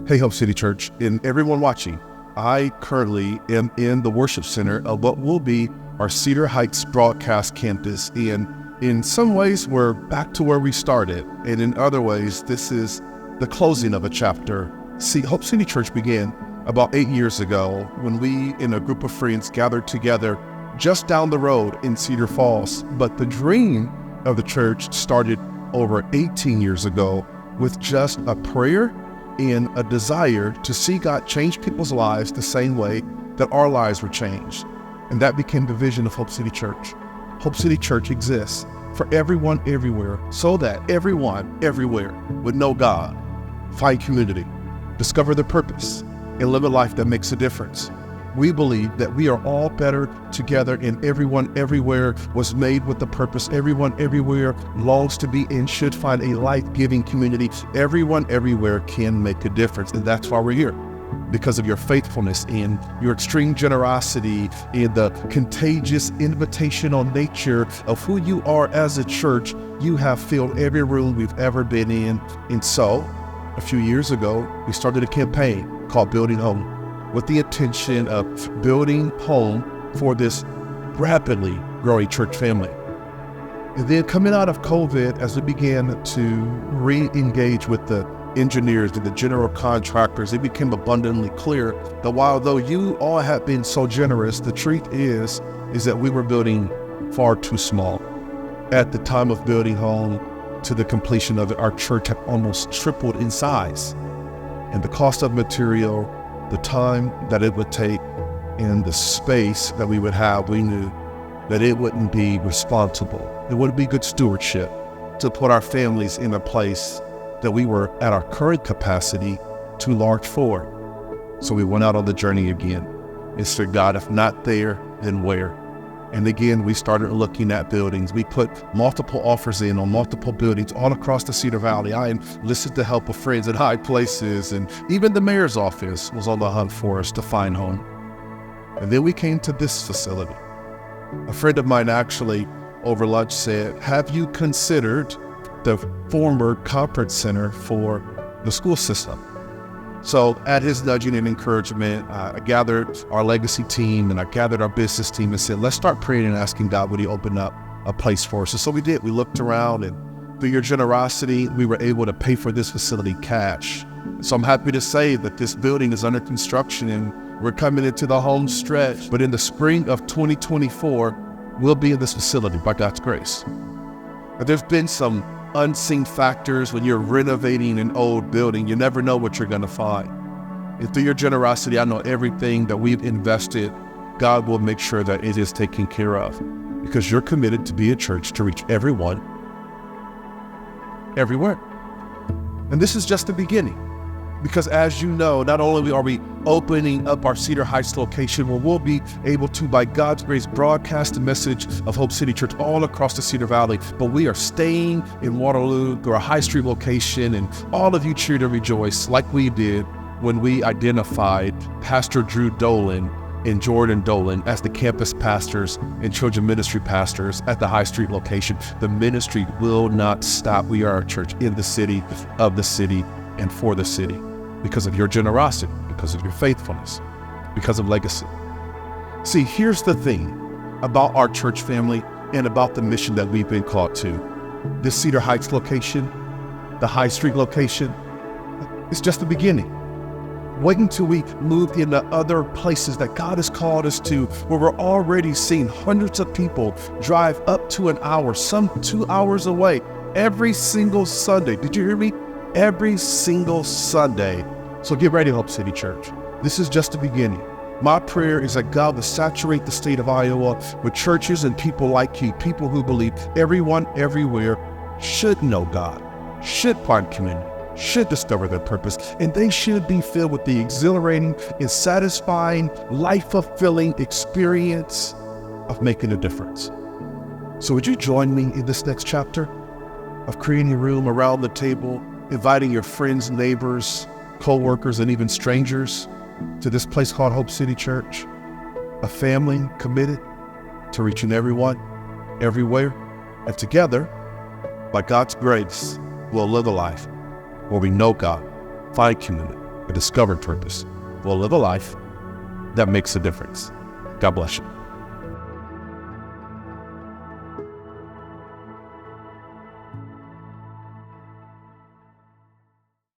Hey, Hope City Church, and everyone watching, I currently am in the worship center of what will be our Cedar Heights broadcast campus. And in some ways, we're back to where we started. And in other ways, this is the closing of a chapter. See, Hope City Church began about 8 years ago when we, in a group of friends, gathered together just down the road in Cedar Falls. But the dream of the church started over 18 years ago with just a prayer and a desire to see God change people's lives the same way that our lives were changed. And that became the vision of Hope City Church. Hope City Church exists for everyone everywhere so that everyone everywhere would know God, find community, discover their purpose, and live a life that makes a difference. We believe that we are all better together, and everyone everywhere was made with a purpose. Everyone everywhere longs to be and should find a life-giving community. Everyone everywhere can make a difference, and that's why we're here. Because of your faithfulness and your extreme generosity and the contagious invitational nature of who you are as a church, you have filled every room we've ever been in. And so, a few years ago, we started a campaign called Building Home, with the intention of building home for this rapidly growing church family. And then coming out of COVID, as we began to re-engage with the engineers and the general contractors, it became abundantly clear that while though you all have been so generous, the truth is that we were building far too small. At the time of building home to the completion of it, our church had almost tripled in size. And the cost of material, the time that it would take, and the space that we would have, we knew that it wouldn't be responsible. It wouldn't be good stewardship to put our families in a place that we were at our current capacity too large for. So we went out on the journey again and said, God, if not there, then where? And again, we started looking at buildings. We put multiple offers in on multiple buildings all across the Cedar Valley. I enlisted the help of friends at high places, and even the mayor's office was on the hunt for us to find home. And then we came to this facility. A friend of mine actually over lunch said, have you considered the former conference center for the school system? So at his nudging and encouragement, I gathered our legacy team and I gathered our business team and said, let's start praying and asking God, would he open up a place for us? And so we did. We looked around, and through your generosity, we were able to pay for this facility cash. So I'm happy to say that this building is under construction and we're coming into the home stretch. But in the spring of 2024, we'll be in this facility by God's grace. And there's been some unseen factors when you're renovating an old building. You never know what you're going to find. And through your generosity, I know everything that we've invested, God will make sure that it is taken care of, because you're committed to be a church to reach everyone, everywhere. And this is just the beginning. Because as you know, not only are we opening up our Cedar Heights location where we'll be able to, by God's grace, broadcast the message of Hope City Church all across the Cedar Valley, but we are staying in Waterloo through our High Street location, and all of you cheer to rejoice like we did when we identified Pastor Drew Dolan and Jordan Dolan as the campus pastors and children ministry pastors at the High Street location. The ministry will not stop. We are a church in the city, of the city, and for the city. Because of your generosity, because of your faithfulness, because of legacy. See, here's the thing about our church family and about the mission that we've been called to. This Cedar Heights location, the High Street location, it's just the beginning. Wait until we move into other places that God has called us to, where we're already seeing hundreds of people drive up to an hour, some 2 hours away, every single Sunday. Did you hear me? Every single Sunday. So get ready, Hope City Church. This is just the beginning. My prayer is that God will saturate the state of Iowa with churches and people like you, people who believe everyone everywhere should know God, should find community, should discover their purpose, and they should be filled with the exhilarating and satisfying, life-fulfilling experience of making a difference. So would you join me in this next chapter of creating room around the table, inviting your friends, neighbors, co-workers, and even strangers to this place called Hope City Church, a family committed to reaching everyone, everywhere, and together, by God's grace, we'll live a life where we know God, find community, a discovered purpose will live a life that makes a difference. God bless you.